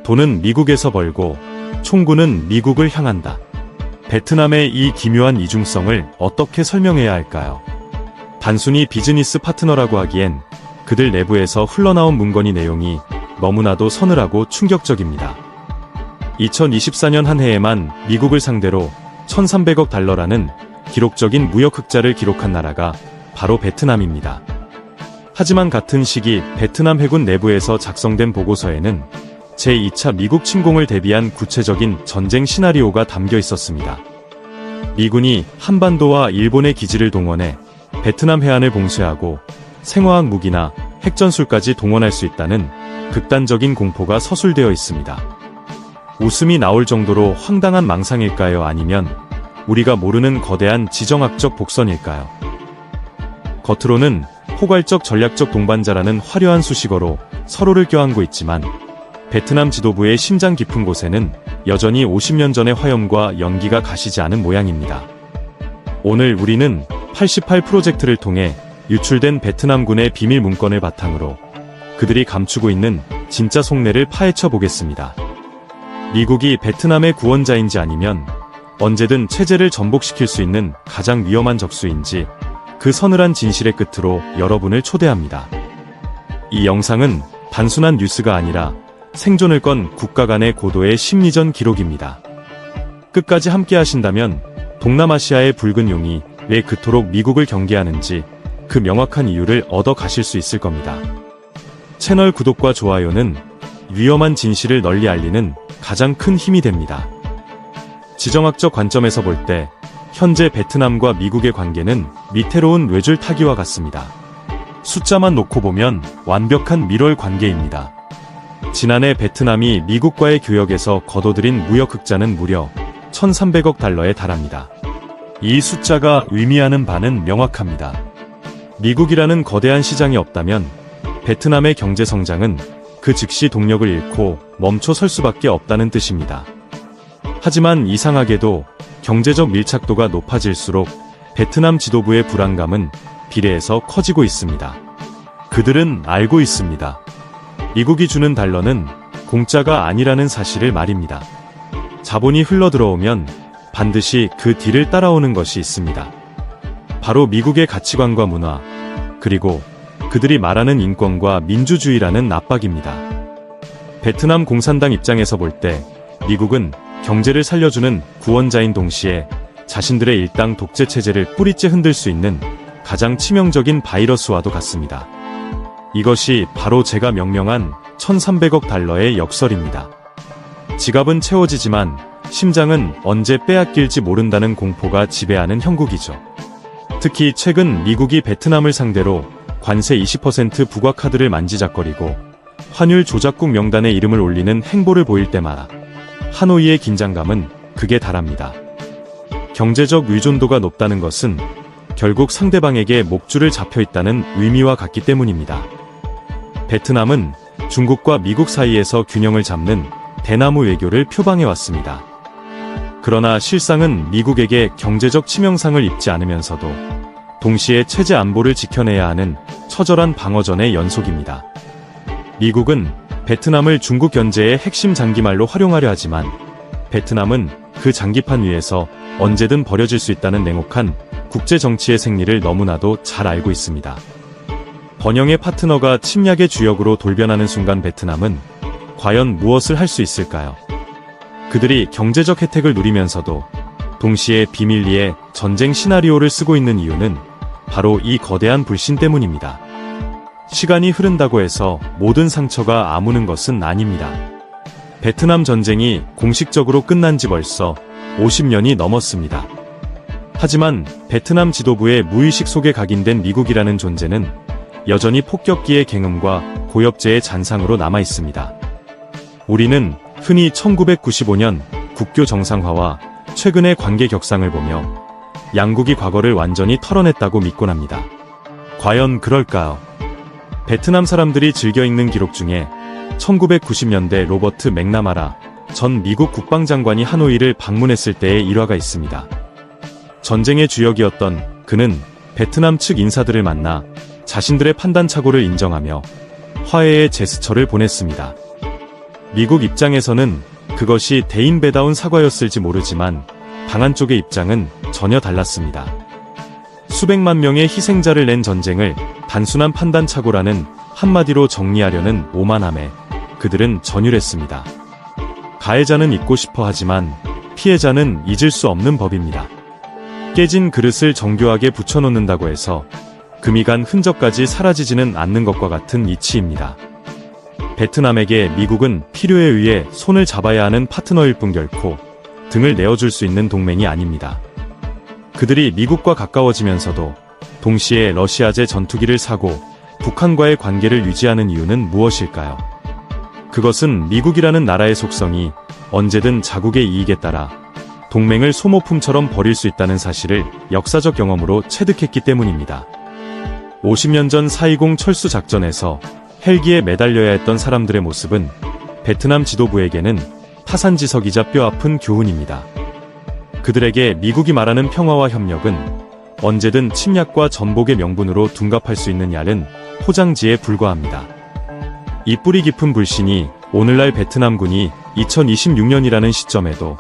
돈은 미국에서 벌고 총구는 미국을 향한다. 베트남의 이 기묘한 이중성을 어떻게 설명해야 할까요? 단순히 비즈니스 파트너라고 하기엔 그들 내부에서 흘러나온 문건의 내용이 너무나도 서늘하고 충격적입니다. 2024년 한 해에만 미국을 상대로 1,300억 달러라는 기록적인 무역 흑자를 기록한 나라가 바로 베트남입니다. 하지만 같은 시기 베트남 해군 내부에서 작성된 보고서에는 제2차 미국 침공을 대비한 구체적인 전쟁 시나리오가 담겨 있었습니다. 미군이 한반도와 일본의 기지를 동원해 베트남 해안을 봉쇄하고 생화학 무기나 핵전술까지 동원할 수 있다는 극단적인 공포가 서술되어 있습니다. 웃음이 나올 정도로 황당한 망상일까요? 아니면 우리가 모르는 거대한 지정학적 복선일까요? 겉으로는 포괄적 전략적 동반자라는 화려한 수식어로 서로를 껴안고 있지만 베트남 지도부의 심장 깊은 곳에는 여전히 50년 전의 화염과 연기가 가시지 않은 모양입니다. 오늘 우리는 88 프로젝트를 통해 유출된 베트남군의 비밀 문건을 바탕으로 그들이 감추고 있는 진짜 속내를 파헤쳐 보겠습니다. 미국이 베트남의 구원자인지 아니면 언제든 체제를 전복시킬 수 있는 가장 위험한 적수인지 그 서늘한 진실의 끝으로 여러분을 초대합니다. 이 영상은 단순한 뉴스가 아니라 생존을 건 국가 간의 고도의 심리전 기록입니다. 끝까지 함께 하신다면 동남아시아의 붉은 용이 왜 그토록 미국을 경계하는지 그 명확한 이유를 얻어 가실 수 있을 겁니다. 채널 구독과 좋아요는 위험한 진실을 널리 알리는 가장 큰 힘이 됩니다. 지정학적 관점에서 볼 때 현재 베트남과 미국의 관계는 위태로운 뇌줄 타기와 같습니다. 숫자만 놓고 보면 완벽한 밀월 관계입니다. 지난해 베트남이 미국과의 교역에서 거둬들인 무역 흑자는 무려 1,300억 달러에 달합니다. 이 숫자가 의미하는 바는 명확합니다. 미국이라는 거대한 시장이 없다면 베트남의 경제 성장은 그 즉시 동력을 잃고 멈춰설 수밖에 없다는 뜻입니다. 하지만 이상하게도 경제적 밀착도가 높아질수록 베트남 지도부의 불안감은 비례해서 커지고 있습니다. 그들은 알고 있습니다. 미국이 주는 달러는 공짜가 아니라는 사실을 말입니다. 자본이 흘러들어오면 반드시 그 뒤를 따라오는 것이 있습니다. 바로 미국의 가치관과 문화, 그리고 그들이 말하는 인권과 민주주의라는 압박입니다. 베트남 공산당 입장에서 볼 때 미국은 경제를 살려주는 구원자인 동시에 자신들의 일당 독재 체제를 뿌리째 흔들 수 있는 가장 치명적인 바이러스와도 같습니다. 이것이 바로 제가 명명한 1,300억 달러의 역설입니다. 지갑은 채워지지만 심장은 언제 빼앗길지 모른다는 공포가 지배하는 형국이죠. 특히 최근 미국이 베트남을 상대로 관세 20% 부과 카드를 만지작거리고 환율 조작국 명단에 이름을 올리는 행보를 보일 때마다 하노이의 긴장감은 극에 달합니다. 경제적 의존도가 높다는 것은 결국 상대방에게 목줄을 잡혀 있다는 의미와 같기 때문입니다. 베트남은 중국과 미국 사이에서 균형을 잡는 대나무 외교를 표방해왔습니다. 그러나 실상은 미국에게 경제적 치명상을 입지 않으면서도 동시에 체제 안보를 지켜내야 하는 처절한 방어전의 연속입니다. 미국은 베트남을 중국 견제의 핵심 장기말로 활용하려 하지만 베트남은 그 장기판 위에서 언제든 버려질 수 있다는 냉혹한 국제 정치의 생리를 너무나도 잘 알고 있습니다. 번영의 파트너가 침략의 주역으로 돌변하는 순간 베트남은 과연 무엇을 할 수 있을까요? 그들이 경제적 혜택을 누리면서도 동시에 비밀리에 전쟁 시나리오를 쓰고 있는 이유는 바로 이 거대한 불신 때문입니다. 시간이 흐른다고 해서 모든 상처가 아무는 것은 아닙니다. 베트남 전쟁이 공식적으로 끝난 지 벌써 50년이 넘었습니다. 하지만 베트남 지도부의 무의식 속에 각인된 미국이라는 존재는 여전히 폭격기의 갱음과 고엽제의 잔상으로 남아 있습니다. 우리는 흔히 1995년 국교 정상화와 최근의 관계 격상을 보며 양국이 과거를 완전히 털어냈다고 믿곤 합니다. 과연 그럴까요? 베트남 사람들이 즐겨 읽는 기록 중에 1990년대 로버트 맥나마라 전 미국 국방장관이 하노이를 방문했을 때의 일화가 있습니다. 전쟁의 주역이었던 그는 베트남 측 인사들을 만나 자신들의 판단착오를 인정하며 화해의 제스처를 보냈습니다. 미국 입장에서는 그것이 대인배다운 사과였을지 모르지만 방한 쪽의 입장은 전혀 달랐습니다. 수백만 명의 희생자를 낸 전쟁을 단순한 판단착오라는 한마디로 정리하려는 오만함에 그들은 전율했습니다. 가해자는 잊고 싶어 하지만 피해자는 잊을 수 없는 법입니다. 깨진 그릇을 정교하게 붙여놓는다고 해서 금이 간 흔적까지 사라지지는 않는 것과 같은 이치입니다. 베트남에게 미국은 필요에 의해 손을 잡아야 하는 파트너일 뿐 결코 등을 내어줄 수 있는 동맹이 아닙니다. 그들이 미국과 가까워지면서도 동시에 러시아제 전투기를 사고 북한과의 관계를 유지하는 이유는 무엇일까요? 그것은 미국이라는 나라의 속성이 언제든 자국의 이익에 따라 동맹을 소모품처럼 버릴 수 있다는 사실을 역사적 경험으로 체득했기 때문입니다. 50년 전 4.20 철수 작전에서 헬기에 매달려야 했던 사람들의 모습은 베트남 지도부에게는 타산지석이자 뼈아픈 교훈입니다. 그들에게 미국이 말하는 평화와 협력은 언제든 침략과 전복의 명분으로 둔갑할 수 있는 얇은 포장지에 불과합니다. 이 뿌리 깊은 불신이 오늘날 베트남군이 2026년이라는 시점에도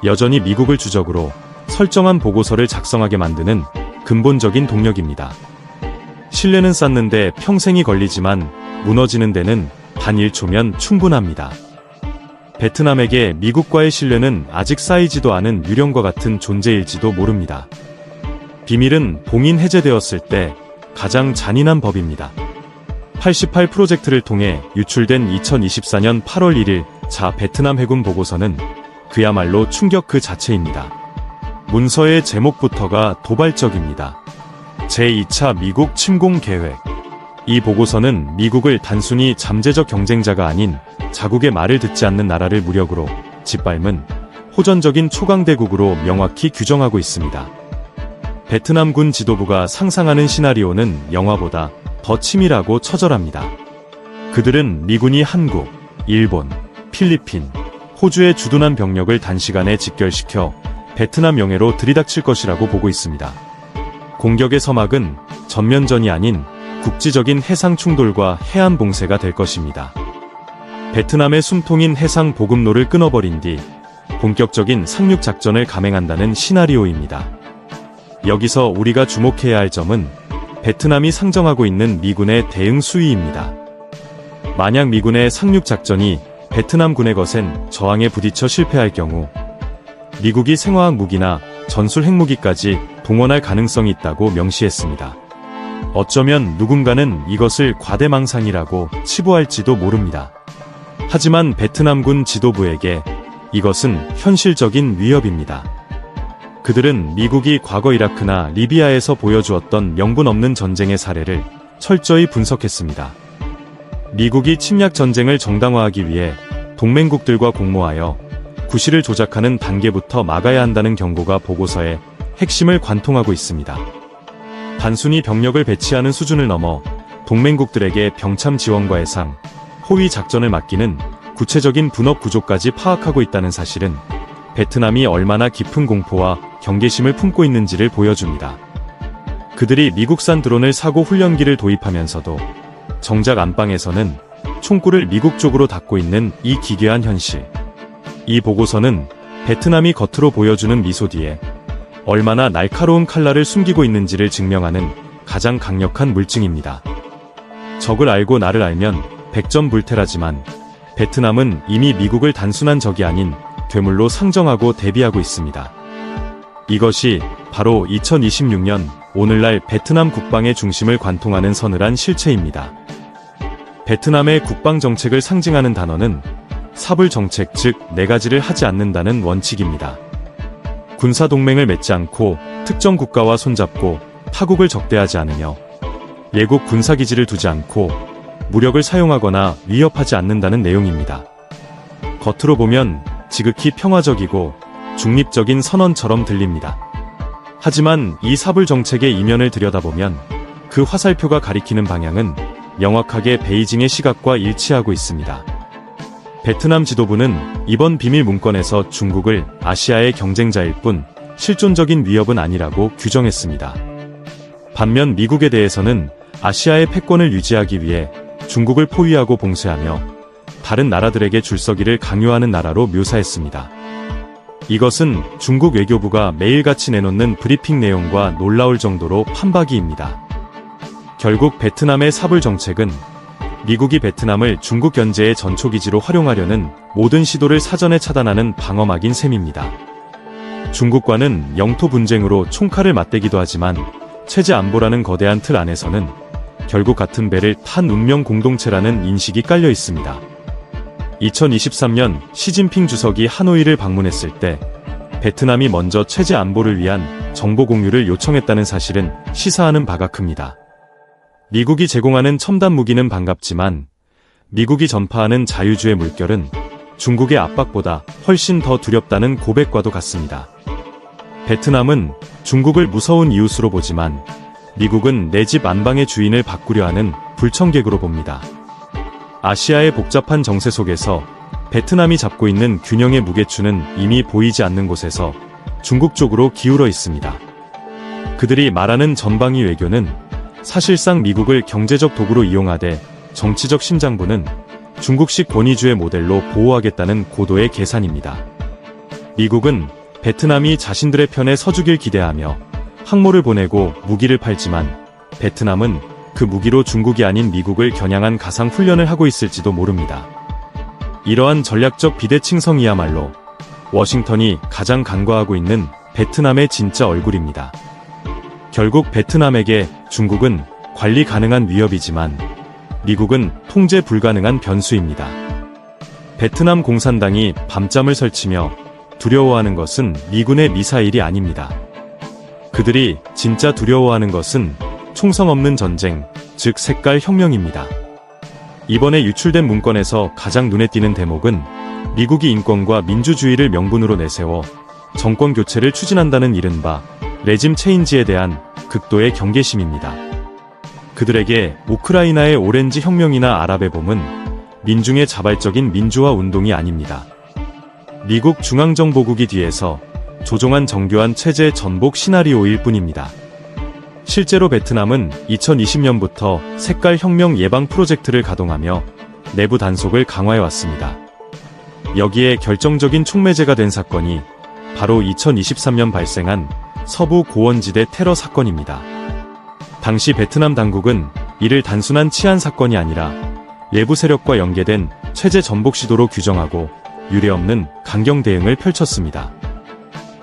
여전히 미국을 주적으로 설정한 보고서를 작성하게 만드는 근본적인 동력입니다. 신뢰는 쌓는데 평생이 걸리지만 무너지는 데는 단 1초면 충분합니다. 베트남에게 미국과의 신뢰는 아직 쌓이지도 않은 유령과 같은 존재일지도 모릅니다. 비밀은 봉인 해제되었을 때 가장 잔인한 법입니다. 88 프로젝트를 통해 유출된 2024년 8월 1일 자 베트남 해군 보고서는 그야말로 충격 그 자체입니다. 문서의 제목부터가 도발적입니다. 제2차 미국 침공 계획. 이 보고서는 미국을 단순히 잠재적 경쟁자가 아닌 자국의 말을 듣지 않는 나라를 무력으로 짓밟은 호전적인 초강대국으로 명확히 규정하고 있습니다. 베트남군 지도부가 상상하는 시나리오는 영화보다 더 치밀하고 처절합니다. 그들은 미군이 한국, 일본, 필리핀, 호주의 주둔한 병력을 단시간에 직결시켜 베트남 영해로 들이닥칠 것이라고 보고 있습니다. 공격의 서막은 전면전이 아닌 국지적인 해상 충돌과 해안 봉쇄가 될 것입니다. 베트남의 숨통인 해상 보급로를 끊어버린 뒤 본격적인 상륙 작전을 감행한다는 시나리오입니다. 여기서 우리가 주목해야 할 점은 베트남이 상정하고 있는 미군의 대응 수위입니다. 만약 미군의 상륙 작전이 베트남군의 거센 저항에 부딪혀 실패할 경우 미국이 생화학 무기나 전술 핵무기까지 동원할 가능성이 있다고 명시했습니다. 어쩌면 누군가는 이것을 과대망상이라고 치부할지도 모릅니다. 하지만 베트남군 지도부에게 이것은 현실적인 위협입니다. 그들은 미국이 과거 이라크나 리비아에서 보여주었던 명분 없는 전쟁의 사례를 철저히 분석했습니다. 미국이 침략 전쟁을 정당화하기 위해 동맹국들과 공모하여 구실을 조작하는 단계부터 막아야 한다는 경고가 보고서의 핵심을 관통하고 있습니다. 단순히 병력을 배치하는 수준을 넘어 동맹국들에게 병참 지원과 해상, 호위 작전을 맡기는 구체적인 분업 구조까지 파악하고 있다는 사실은 베트남이 얼마나 깊은 공포와 경계심을 품고 있는지를 보여줍니다. 그들이 미국산 드론을 사고 훈련기를 도입하면서도 정작 안방에서는 총구를 미국 쪽으로 닫고 있는 이 기괴한 현실. 이 보고서는 베트남이 겉으로 보여주는 미소 뒤에 얼마나 날카로운 칼날을 숨기고 있는지를 증명하는 가장 강력한 물증입니다. 적을 알고 나를 알면 백전불태라지만 베트남은 이미 미국을 단순한 적이 아닌 괴물로 상정하고 대비하고 있습니다. 이것이 바로 2026년 오늘날 베트남 국방의 중심을 관통하는 서늘한 실체입니다. 베트남의 국방정책을 상징하는 단어는 사불정책, 즉 4가지를 하지 않는다는 원칙입니다. 군사동맹을 맺지 않고 특정 국가와 손잡고 타국을 적대하지 않으며 예국 군사기지를 두지 않고 무력을 사용하거나 위협하지 않는다는 내용입니다. 겉으로 보면 지극히 평화적이고 중립적인 선언처럼 들립니다. 하지만 이 사불정책의 이면을 들여다보면 그 화살표가 가리키는 방향은 명확하게 베이징의 시각과 일치하고 있습니다. 베트남 지도부는 이번 비밀 문건에서 중국을 아시아의 경쟁자일 뿐 실존적인 위협은 아니라고 규정했습니다. 반면 미국에 대해서는 아시아의 패권을 유지하기 위해 중국을 포위하고 봉쇄하며 다른 나라들에게 줄서기를 강요하는 나라로 묘사했습니다. 이것은 중국 외교부가 매일같이 내놓는 브리핑 내용과 놀라울 정도로 판박이입니다. 결국 베트남의 사불 정책은 미국이 베트남을 중국 견제의 전초기지로 활용하려는 모든 시도를 사전에 차단하는 방어막인 셈입니다. 중국과는 영토 분쟁으로 총칼을 맞대기도 하지만 체제 안보라는 거대한 틀 안에서는 결국 같은 배를 탄 운명 공동체라는 인식이 깔려 있습니다. 2023년 시진핑 주석이 하노이를 방문했을 때 베트남이 먼저 체제 안보를 위한 정보 공유를 요청했다는 사실은 시사하는 바가 큽니다. 미국이 제공하는 첨단 무기는 반갑지만 미국이 전파하는 자유주의 물결은 중국의 압박보다 훨씬 더 두렵다는 고백과도 같습니다. 베트남은 중국을 무서운 이웃으로 보지만 미국은 내 집 안방의 주인을 바꾸려 하는 불청객으로 봅니다. 아시아의 복잡한 정세 속에서 베트남이 잡고 있는 균형의 무게추는 이미 보이지 않는 곳에서 중국 쪽으로 기울어 있습니다. 그들이 말하는 전방위 외교는 사실상 미국을 경제적 도구로 이용하되 정치적 심장부는 중국식 권위주의 모델로 보호하겠다는 고도의 계산입니다. 미국은 베트남이 자신들의 편에 서주길 기대하며 항모를 보내고 무기를 팔지만 베트남은 그 무기로 중국이 아닌 미국을 겨냥한 가상 훈련을 하고 있을지도 모릅니다. 이러한 전략적 비대칭성이야말로 워싱턴이 가장 간과하고 있는 베트남의 진짜 얼굴입니다. 결국 베트남에게 중국은 관리 가능한 위협이지만 미국은 통제 불가능한 변수입니다. 베트남 공산당이 밤잠을 설치며 두려워하는 것은 미군의 미사일이 아닙니다. 그들이 진짜 두려워하는 것은 총성 없는 전쟁, 즉 색깔 혁명입니다. 이번에 유출된 문건에서 가장 눈에 띄는 대목은 미국이 인권과 민주주의를 명분으로 내세워 정권 교체를 추진한다는 이른바 레짐 체인지에 대한 극도의 경계심입니다. 그들에게 우크라이나의 오렌지 혁명이나 아랍의 봄은 민중의 자발적인 민주화 운동이 아닙니다. 미국 중앙정보국이 뒤에서 조종한 정교한 체제 전복 시나리오일 뿐입니다. 실제로 베트남은 2020년부터 색깔 혁명 예방 프로젝트를 가동하며 내부 단속을 강화해왔습니다. 여기에 결정적인 촉매제가 된 사건이 바로 2023년 발생한 서부 고원지대 테러 사건입니다. 당시 베트남 당국은 이를 단순한 치안 사건이 아니라 외부 세력과 연계된 체제 전복 시도로 규정하고 유례없는 강경 대응을 펼쳤습니다.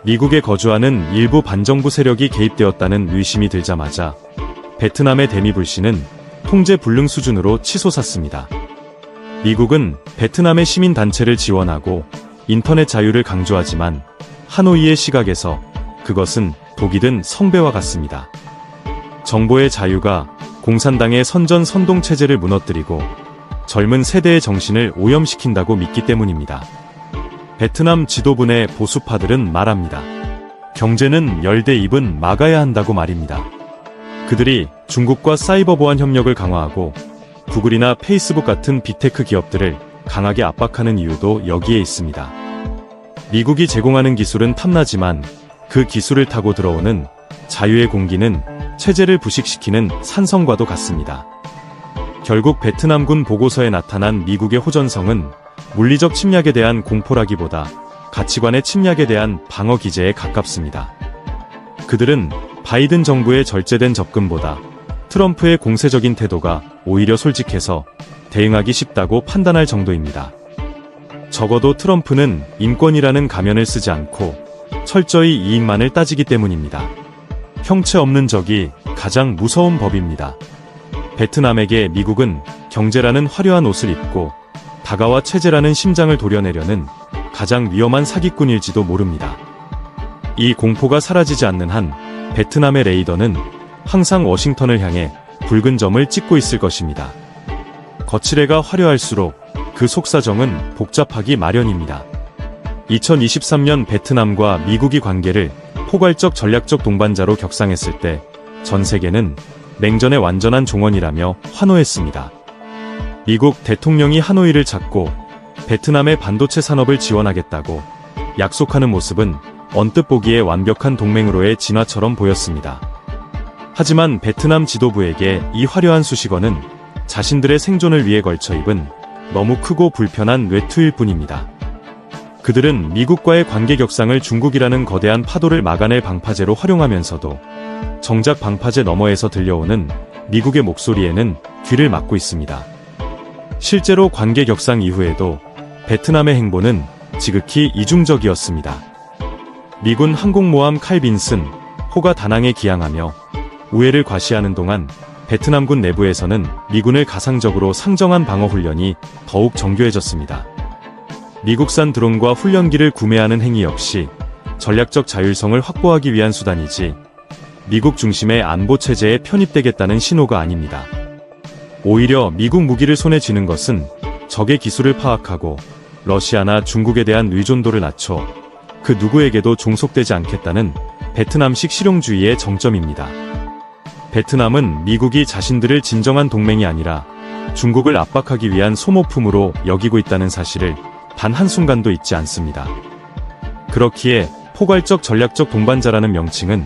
미국에 거주하는 일부 반정부 세력이 개입되었다는 의심이 들자마자 베트남의 대미불씨는 통제 불능 수준으로 치솟았습니다. 미국은 베트남의 시민단체를 지원하고 인터넷 자유를 강조하지만 하노이의 시각에서 그것은 독이 든 성배와 같습니다. 정보의 자유가 공산당의 선전 선동체제를 무너뜨리고 젊은 세대의 정신을 오염시킨다고 믿기 때문입니다. 베트남 지도부의 보수파들은 말합니다. 경제는 열대 입은 막아야 한다고 말입니다. 그들이 중국과 사이버 보안 협력을 강화하고 구글이나 페이스북 같은 빅테크 기업들을 강하게 압박하는 이유도 여기에 있습니다. 미국이 제공하는 기술은 탐나지만 그 기술을 타고 들어오는 자유의 공기는 체제를 부식시키는 산성과도 같습니다. 결국 베트남군 보고서에 나타난 미국의 호전성은 물리적 침략에 대한 공포라기보다 가치관의 침략에 대한 방어 기제에 가깝습니다. 그들은 바이든 정부의 절제된 접근보다 트럼프의 공세적인 태도가 오히려 솔직해서 대응하기 쉽다고 판단할 정도입니다. 적어도 트럼프는 인권이라는 가면을 쓰지 않고 철저히 이익만을 따지기 때문입니다. 형체 없는 적이 가장 무서운 법입니다. 베트남에게 미국은 경제라는 화려한 옷을 입고 다가와 체제라는 심장을 도려내려는 가장 위험한 사기꾼일지도 모릅니다. 이 공포가 사라지지 않는 한 베트남의 레이더는 항상 워싱턴을 향해 붉은 점을 찍고 있을 것입니다. 거칠애가 화려할수록 그 속사정은 복잡하기 마련입니다. 2023년 베트남과 미국이 관계를 포괄적 전략적 동반자로 격상했을 때 전 세계는 냉전의 완전한 종언이라며 환호했습니다. 미국 대통령이 하노이를 찾고 베트남의 반도체 산업을 지원하겠다고 약속하는 모습은 언뜻 보기에 완벽한 동맹으로의 진화처럼 보였습니다. 하지만 베트남 지도부에게 이 화려한 수식어는 자신들의 생존을 위해 걸쳐 입은 너무 크고 불편한 외투일 뿐입니다. 그들은 미국과의 관계 격상을 중국이라는 거대한 파도를 막아낼 방파제로 활용하면서도 정작 방파제 너머에서 들려오는 미국의 목소리에는 귀를 막고 있습니다. 실제로 관계 격상 이후에도 베트남의 행보는 지극히 이중적이었습니다. 미군 항공모함 칼 빈슨, 호가 다낭에 기항하며 우회를 과시하는 동안 베트남군 내부에서는 미군을 가상적으로 상정한 방어 훈련이 더욱 정교해졌습니다. 미국산 드론과 훈련기를 구매하는 행위 역시 전략적 자율성을 확보하기 위한 수단이지 미국 중심의 안보 체제에 편입되겠다는 신호가 아닙니다. 오히려 미국 무기를 손에 쥐는 것은 적의 기술을 파악하고 러시아나 중국에 대한 의존도를 낮춰 그 누구에게도 종속되지 않겠다는 베트남식 실용주의의 정점입니다. 베트남은 미국이 자신들을 진정한 동맹이 아니라 중국을 압박하기 위한 소모품으로 여기고 있다는 사실을 단 한순간도 잊지 않습니다. 그렇기에 포괄적 전략적 동반자라는 명칭은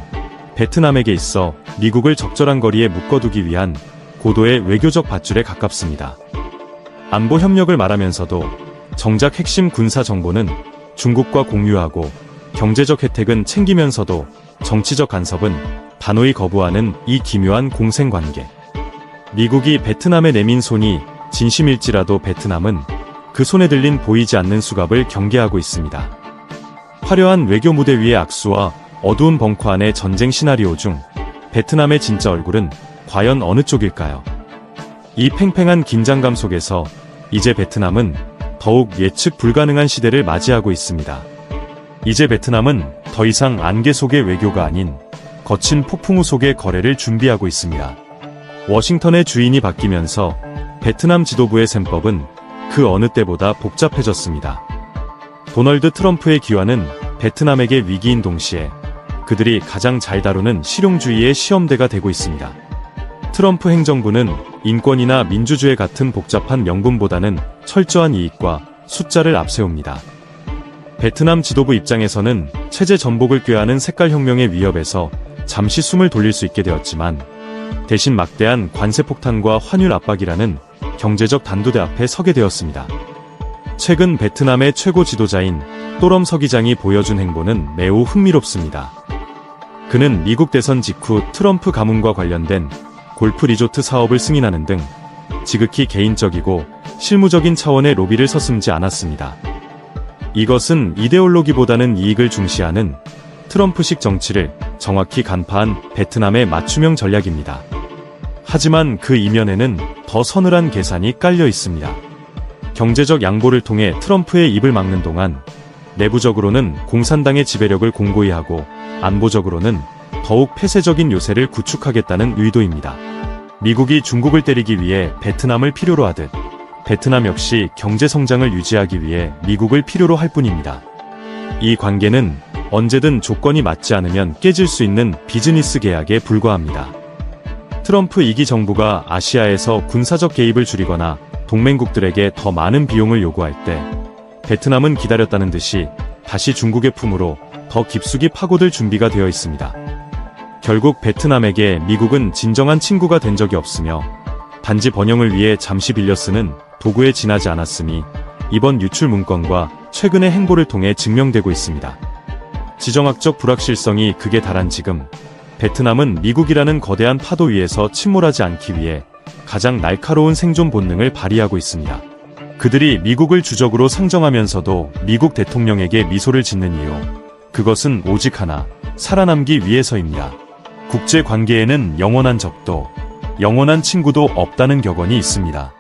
베트남에게 있어 미국을 적절한 거리에 묶어두기 위한 고도의 외교적 밧줄에 가깝습니다. 안보 협력을 말하면서도 정작 핵심 군사 정보는 중국과 공유하고 경제적 혜택은 챙기면서도 정치적 간섭은 단호히 거부하는 이 기묘한 공생관계. 미국이 베트남에 내민 손이 진심일지라도 베트남은 그 손에 들린 보이지 않는 수갑을 경계하고 있습니다. 화려한 외교 무대 위의 악수와 어두운 벙커 안의 전쟁 시나리오 중 베트남의 진짜 얼굴은 과연 어느 쪽일까요? 이 팽팽한 긴장감 속에서 이제 베트남은 더욱 예측 불가능한 시대를 맞이하고 있습니다. 이제 베트남은 더 이상 안개 속의 외교가 아닌 거친 폭풍우 속의 거래를 준비하고 있습니다. 워싱턴의 주인이 바뀌면서 베트남 지도부의 셈법은 그 어느 때보다 복잡해졌습니다. 도널드 트럼프의 기화는 베트남에게 위기인 동시에 그들이 가장 잘 다루는 실용주의의 시험대가 되고 있습니다. 트럼프 행정부는 인권이나 민주주의 같은 복잡한 명분보다는 철저한 이익과 숫자를 앞세웁니다. 베트남 지도부 입장에서는 체제 전복을 꾀하는 색깔혁명의 위협에서 잠시 숨을 돌릴 수 있게 되었지만 대신 막대한 관세폭탄과 환율 압박이라는 경제적 단두대 앞에 서게 되었습니다. 최근 베트남의 최고 지도자인 또럼 서기장이 보여준 행보는 매우 흥미롭습니다. 그는 미국 대선 직후 트럼프 가문과 관련된 골프 리조트 사업을 승인하는 등 지극히 개인적이고 실무적인 차원의 로비를 서슴지 않았습니다. 이것은 이데올로기보다는 이익을 중시하는 트럼프식 정치를 정확히 간파한 베트남의 맞춤형 전략입니다. 하지만 그 이면에는 더 서늘한 계산이 깔려 있습니다. 경제적 양보를 통해 트럼프의 입을 막는 동안 내부적으로는 공산당의 지배력을 공고히 하고 안보적으로는 더욱 폐쇄적인 요새를 구축하겠다는 의도입니다. 미국이 중국을 때리기 위해 베트남을 필요로 하듯 베트남 역시 경제 성장을 유지하기 위해 미국을 필요로 할 뿐입니다. 이 관계는 언제든 조건이 맞지 않으면 깨질 수 있는 비즈니스 계약에 불과합니다. 트럼프 2기 정부가 아시아에서 군사적 개입을 줄이거나 동맹국들에게 더 많은 비용을 요구할 때 베트남은 기다렸다는 듯이 다시 중국의 품으로 더 깊숙이 파고들 준비가 되어 있습니다. 결국 베트남에게 미국은 진정한 친구가 된 적이 없으며 단지 번영을 위해 잠시 빌려 쓰는 도구에 지나지 않았음이 이번 유출 문건과 최근의 행보를 통해 증명되고 있습니다. 지정학적 불확실성이 극에 달한 지금 베트남은 미국이라는 거대한 파도 위에서 침몰하지 않기 위해 가장 날카로운 생존 본능을 발휘하고 있습니다. 그들이 미국을 주적으로 상정하면서도 미국 대통령에게 미소를 짓는 이유, 그것은 오직 하나, 살아남기 위해서입니다. 국제관계에는 영원한 적도, 영원한 친구도 없다는 격언이 있습니다.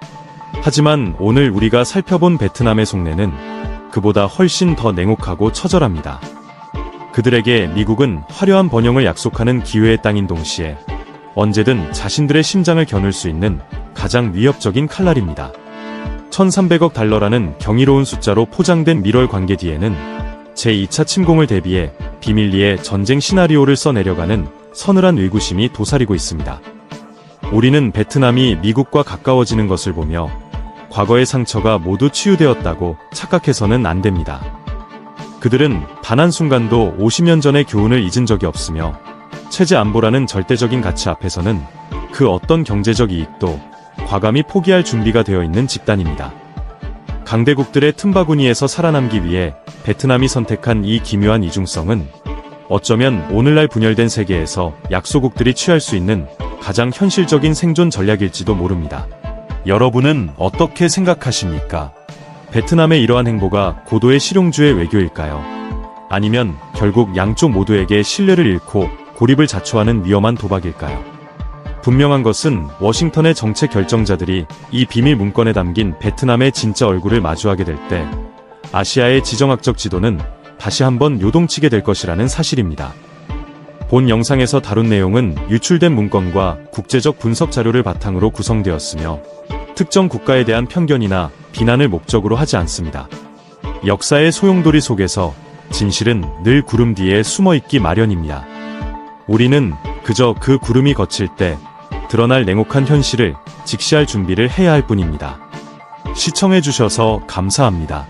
하지만 오늘 우리가 살펴본 베트남의 속내는 그보다 훨씬 더 냉혹하고 처절합니다. 그들에게 미국은 화려한 번영을 약속하는 기회의 땅인 동시에 언제든 자신들의 심장을 겨눌 수 있는 가장 위협적인 칼날입니다. 1,300억 달러라는 경이로운 숫자로 포장된 밀월 관계 뒤에는 제2차 침공을 대비해 비밀리에 전쟁 시나리오를 써내려가는 서늘한 의구심이 도사리고 있습니다. 우리는 베트남이 미국과 가까워지는 것을 보며 과거의 상처가 모두 치유되었다고 착각해서는 안 됩니다. 그들은 단 한순간도 50년 전의 교훈을 잊은 적이 없으며 체제 안보라는 절대적인 가치 앞에서는 그 어떤 경제적 이익도 과감히 포기할 준비가 되어 있는 집단입니다. 강대국들의 틈바구니에서 살아남기 위해 베트남이 선택한 이 기묘한 이중성은 어쩌면 오늘날 분열된 세계에서 약소국들이 취할 수 있는 가장 현실적인 생존 전략일지도 모릅니다. 여러분은 어떻게 생각하십니까? 베트남의 이러한 행보가 고도의 실용주의 외교일까요? 아니면 결국 양쪽 모두에게 신뢰를 잃고 고립을 자초하는 위험한 도박일까요? 분명한 것은 워싱턴의 정책 결정자들이 이 비밀 문건에 담긴 베트남의 진짜 얼굴을 마주하게 될 때 아시아의 지정학적 지도는 다시 한번 요동치게 될 것이라는 사실입니다. 본 영상에서 다룬 내용은 유출된 문건과 국제적 분석 자료를 바탕으로 구성되었으며 특정 국가에 대한 편견이나 비난을 목적으로 하지 않습니다. 역사의 소용돌이 속에서 진실은 늘 구름 뒤에 숨어있기 마련입니다. 우리는 그저 그 구름이 걷힐 때 드러날 냉혹한 현실을 직시할 준비를 해야 할 뿐입니다. 시청해주셔서 감사합니다.